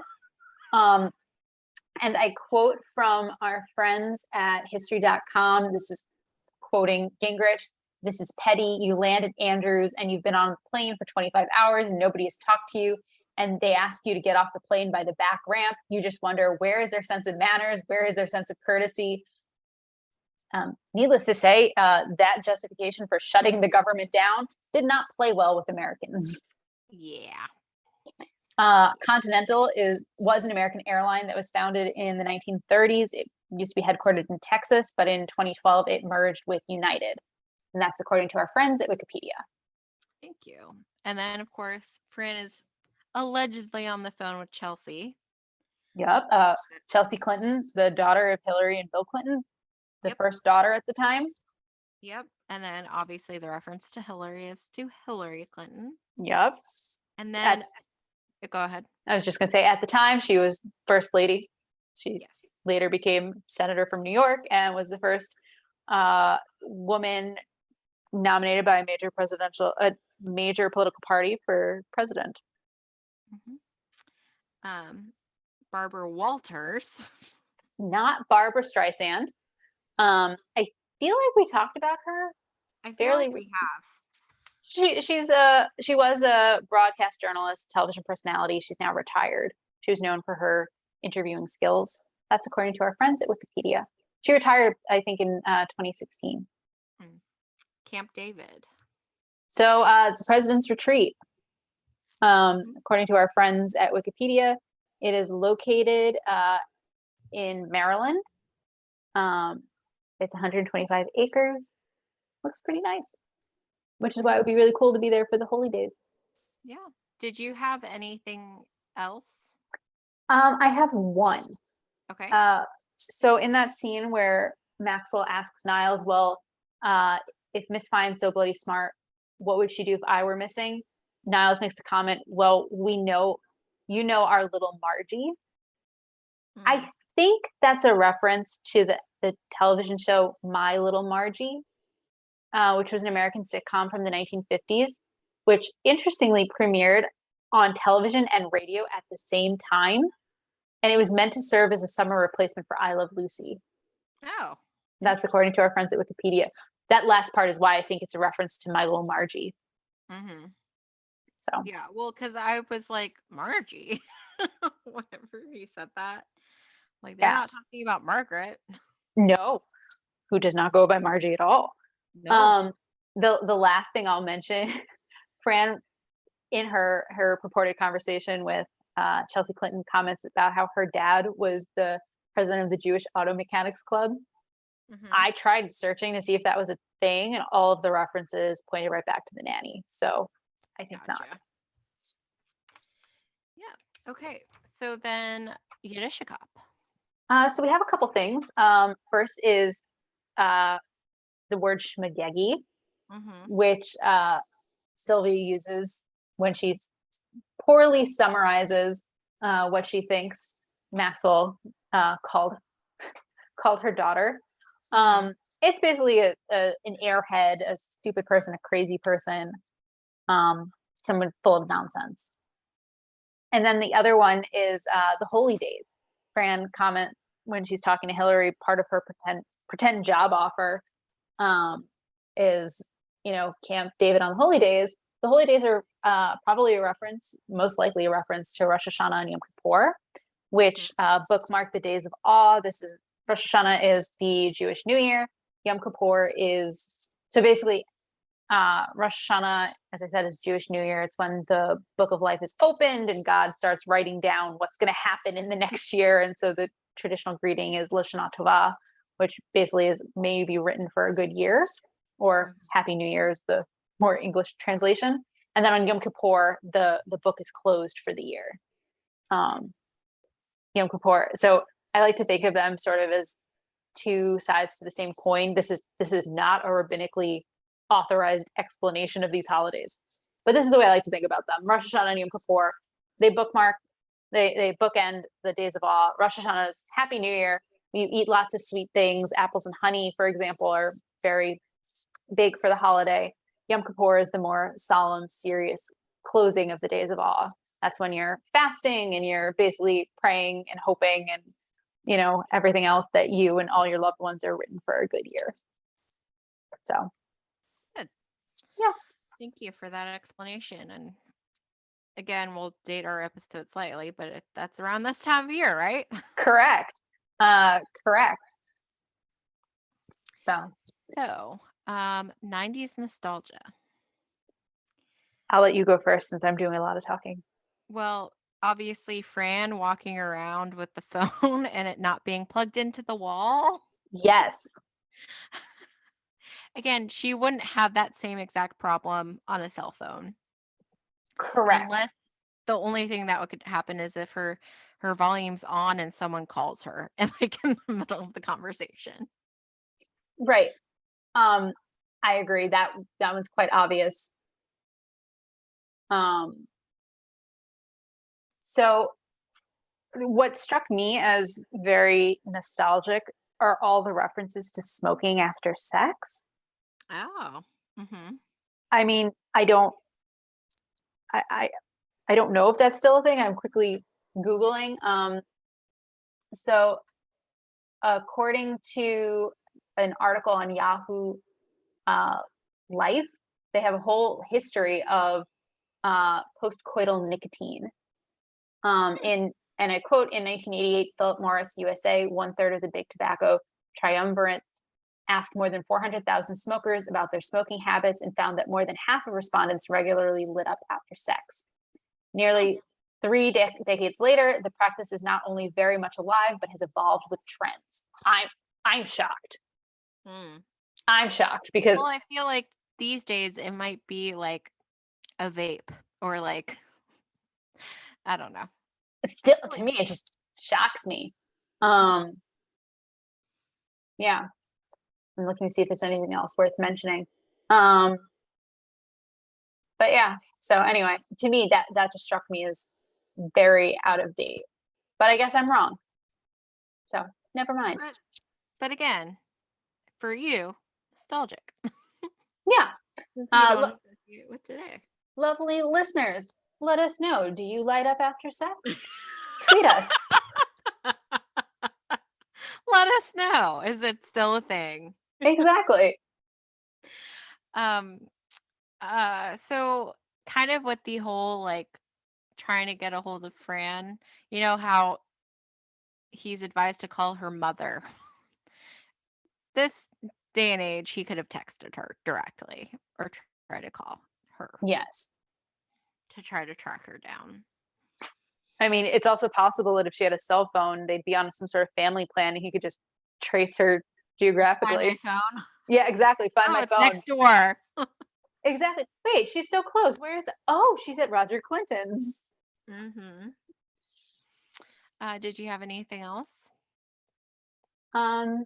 And I quote from our friends at history.com. This is quoting Gingrich. This is petty. You landed Andrews and you've been on the plane for 25 hours and nobody has talked to you. And they ask you to get off the plane by the back ramp. You just wonder, where is their sense of manners? Where is their sense of courtesy? Needless to say, that justification for shutting the government down did not play well with Americans. Yeah. Continental was an American airline that was founded in the 1930s. It used to be headquartered in Texas, but in 2012, it merged with United. And that's according to our friends at Wikipedia. Thank you. And then, of course, Fran is allegedly on the phone with Chelsea. Yep. Chelsea Clinton, the daughter of Hillary and Bill Clinton, the first daughter at the time. Yep. And then obviously the reference to Hillary is to Hillary Clinton. Yep. And then go ahead. I was just going to say, at the time, she was first lady. She later became senator from New York and was the first woman nominated by a major political party for president. Mm-hmm. Barbara Walters. Not Barbara Streisand. I feel like we talked about her. I feel like we have. She was a broadcast journalist, television personality. She's now retired. She was known for her interviewing skills. That's according to our friends at Wikipedia. She retired, I think, in 2016. Camp David. So it's the President's Retreat. According to our friends at Wikipedia, it is located in Maryland. It's 125 acres. Looks pretty nice, which is why it would be really cool to be there for the holy days. Yeah. Did you have anything else? I have one. Okay. So in that scene where Maxwell asks Niles, well, if Miss Fine's so bloody smart, what would she do if I were missing? Niles makes the comment, well, we know, you know, our little Margie. Mm. I think that's a reference to the television show My Little Margie, which was an American sitcom from the 1950s, which interestingly premiered on television and radio at the same time. And it was meant to serve as a summer replacement for I Love Lucy. Oh, That's according to our friends at Wikipedia. That last part is why I think it's a reference to My Little Margie. mm-hmm. So, Yeah. Well, because I was like, Margie. Whenever you said that, like, they're yeah, not talking about Margaret. no, who does not go by Margie at all. No. Um, the last thing I'll mention, Fran, in her purported conversation with Chelsea Clinton, comments about how her dad was the president of the Jewish Auto Mechanics Club. Mm-hmm. I tried searching to see if that was a thing, and all of the references pointed right back to the nanny. So I think not. Gotcha. Yeah. Okay. So then Yiddishakop. So we have a couple things. First is uh, the word schmagegi, Mm-hmm. which Sylvia uses when she poorly summarizes what she thinks Maxwell called her daughter. Mm-hmm. It's basically an airhead, a stupid person, a crazy person, someone full of nonsense. And then the other one is the holy days. Fran comment when she's talking to Hillary, part of her pretend job offer is, Camp David on the holy days. The holy days are probably a reference, most likely a reference to Rosh Hashanah and Yom Kippur, which bookmark the days of awe. This is Rosh Hashanah is the Jewish New Year. Yom Kippur is so basically Rosh Hashanah, as I said, is Jewish New Year. It's when the book of life is opened and God starts writing down what's going to happen in the next year. And so the traditional greeting is Lashana Tova, which basically is may be written for a good year, or Happy New Year is the more English translation. And then on Yom Kippur, the book is closed for the year. Yom Kippur. So I like to think of them sort of as two sides to the same coin. This is not a rabbinically authorized explanation of these holidays, but this is the way I like to think about them. Rosh Hashanah and Yom Kippur, they bookend the days of awe. Rosh Hashanah is Happy New Year. You eat lots of sweet things. Apples and honey, for example, are very big for the holiday. Yom Kippur is the more solemn, serious closing of the days of awe. That's when you're fasting and you're basically praying and hoping and everything else that you and all your loved ones are written for a good year. So Good. Yeah. Thank you for that explanation. And again, we'll date our episode slightly, but that's around this time of year, right? Correct. Correct. So, 90s nostalgia. I'll let you go first since I'm doing a lot of talking. Well, obviously, Fran walking around with the phone and it not being plugged into the wall. Yes. Again, she wouldn't have that same exact problem on a cell phone. Correct. Unless the only thing that could happen is if her volume's on and someone calls her and like in the middle of the conversation. Right. I agree. That one's quite obvious. So what struck me as very nostalgic are all the references to smoking after sex. Oh. Mm-hmm. I mean, I don't know if that's still a thing. I'm quickly Googling. So according to an article on Yahoo Life, they have a whole history of postcoital nicotine. And I quote, in 1988, Philip Morris USA, 1/3 of the big tobacco triumvirate, asked more than 400,000 smokers about their smoking habits and found that more than half of respondents regularly lit up after sex. Nearly 3 decades later, the practice is not only very much alive, but has evolved with trends. I'm shocked. I'm shocked because Well, I feel like these days it might be like a vape or like I don't know. Still, to me, it just shocks me. Um, yeah, I'm looking to see if there's anything else worth mentioning. Um, but yeah, so anyway, to me, that just struck me as very out of date. But I guess I'm wrong. So never mind. But again, for you, nostalgic. Yeah. Since you don't Look, associate with today. lovely listeners, let us know. Do you light up after sex? Tweet us. Let us know. Is it still a thing? Exactly. Um, so kind of with the whole like trying to get a hold of Fran, you know how he's advised to call her mother. This day and age, he could have texted her directly or try to call her Yes. to try to track her down. I mean, it's also possible that if she had a cell phone, they'd be on some sort of family plan and he could just trace her Find my geographically. phone. Yeah, exactly. Find Oh, my it's phone. next door. Exactly. Wait, she's so close. Where is Oh, she's at Roger Clinton's. Mm-hmm. Did you have anything else? Um,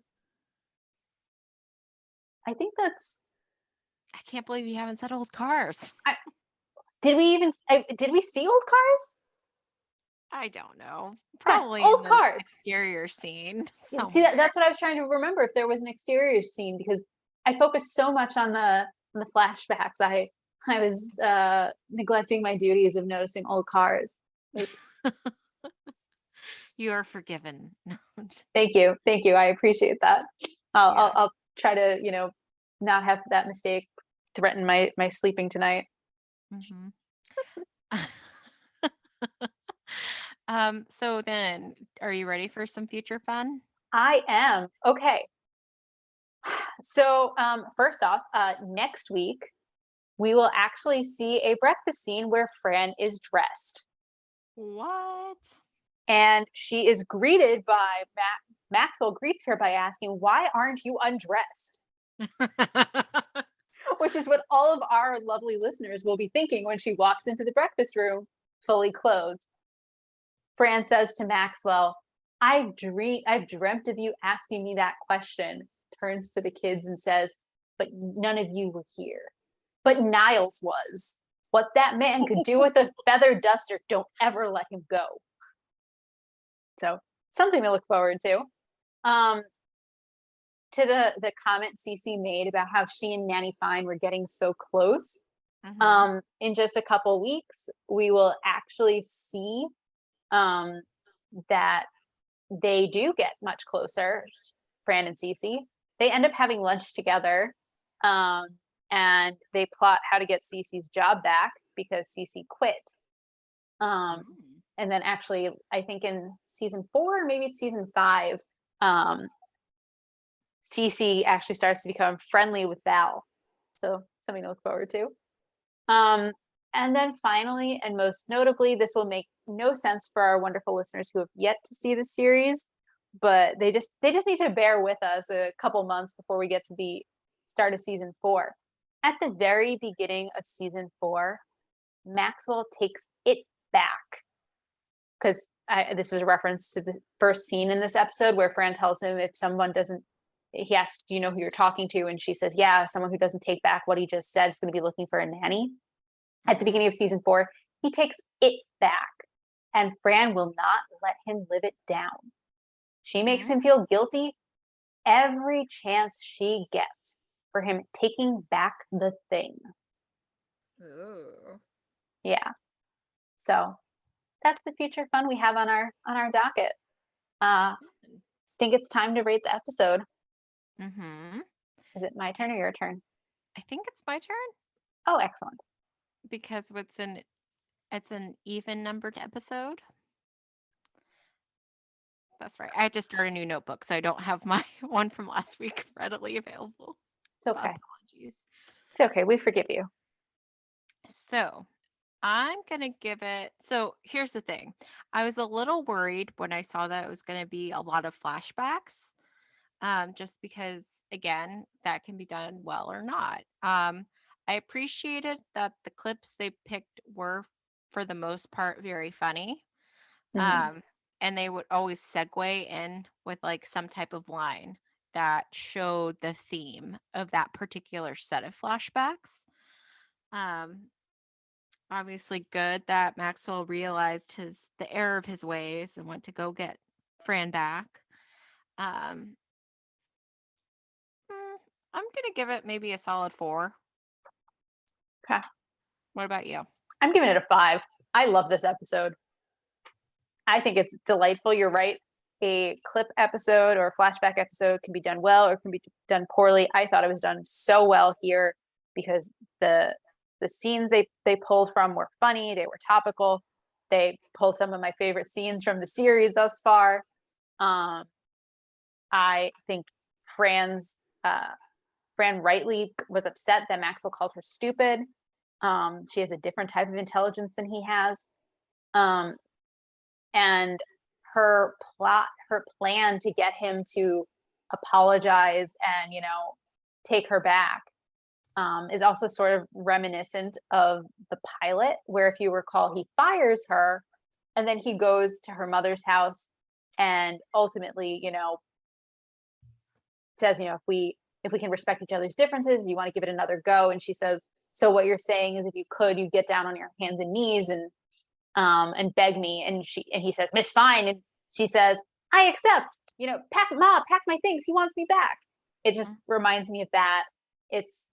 I think that's I can't believe you haven't said old cars. I, did we see old cars? I don't know. Fine. Probably in Old the cars. exterior scene See somewhere. that's what I was trying to remember if there was an exterior scene because I focused so much on the flashbacks. I was neglecting my duties of noticing old cars. Oops. You are forgiven. No, Thank you. Thank you. I appreciate that. yeah. I'll try to, not have that mistake threaten my sleeping tonight. Hmm. So then, are you ready for some future fun? I am. Okay. So, first off, next week we will actually see a breakfast scene where Fran is dressed What? and she is greeted by Maxwell greets her by asking, "Why aren't you undressed?" Which is what all of our lovely listeners will be thinking when she walks into the breakfast room fully clothed. Fran says to Maxwell, I've dreamt of you asking me that question." Turns to the kids and says, "But none of you were here. But Niles was. What that man could do with a feather duster, don't ever let him go." So something to look forward to. Um, to the comment Cece made about how she and Nanny Fine were getting so close. Hmm. In just a couple weeks, we will actually see um, that they do get much closer, Fran and Cece. They end up having lunch together, um, and they plot how to get Cece's job back because Cece quit. Um, and then actually, I think in season 4, maybe it's season 5, Cece actually starts to become friendly with Val. So something to look forward to. Um, and then finally, and most notably, this will make no sense for our wonderful listeners who have yet to see the series, but they just need to bear with us a couple months before we get to the start of season 4. At the very beginning of season 4, Maxwell takes it back because this is a reference to the first scene in this episode where Fran tells him if someone doesn't, he asks, "Do you know who you're talking to?" And she says, "Yeah, someone who doesn't take back what he just said is going to be looking for a nanny." At the beginning of season 4, he takes it back, and Fran will not let him live it down. She makes him feel guilty every chance she gets for him taking back the thing. Ooh. Yeah. So that's the future fun we have on our docket. Think it's time to rate the episode. Mm-hmm. Is it my turn or your turn? I think it's my turn Oh, excellent. because it's an even numbered episode. That's right. I had to start a new notebook, so I don't have my one from last week readily available. It's So okay. apologies. It's okay. We forgive you. So I'm gonna give it. So here's the thing. I was a little worried when I saw that it was gonna be a lot of flashbacks, just because again, that can be done well or not. I appreciated that the clips they picked were for the most part, very funny. Mhm. Um, and they would always segue in with like some type of line that showed the theme of that particular set of flashbacks. Um, Obviously good that Maxwell realized the error of his ways and went to go get Fran back. Um, I'm gonna give it maybe a solid 4. Okay. What about you? I'm giving it a 5. I love this episode. I think it's delightful. You're right. A clip episode or a flashback episode can be done well or can be done poorly. I thought it was done so well here because the the scenes they pulled from were funny, they were topical. They pulled some of my favorite scenes from the series thus far. Um, I think Fran's uh, Fran rightly was upset that Maxwell called her stupid. She has a different type of intelligence than he has. Um, and her plan to get him to apologize and take her back is also sort of reminiscent of the pilot, where if you recall, he fires her and then he goes to her mother's house and ultimately says, if we can respect each other's differences, you want to give it another go. And she says, so what you're saying is if you could, you get down on your hands and knees and beg me. And he says, Miss Fine. And she says, I accept, pack my things. He wants me back. It just reminds me of that. It's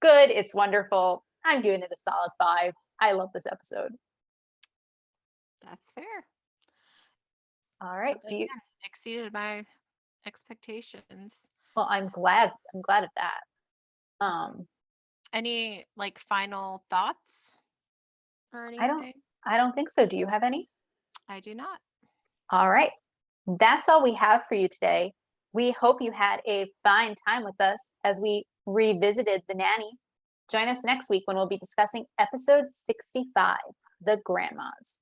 good. It's wonderful. I'm giving it a solid 5. I love this episode. That's fair. All right. Again, exceeded my expectations. Well, I'm glad of that. Any like final thoughts or I don't, anything? I don't think so. Do you have any? I do not. All right. That's all we have for you today. We hope you had a fine time with us as we revisited The Nanny. Join us next week when we'll be discussing episode 65, The Grandmas.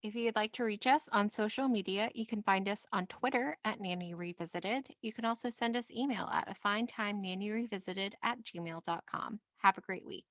If you'd like to reach us on social media, you can find us on Twitter at Nanny Revisited. You can also send us email at afinetimenannyrevisited@gmail.com. Have a great week.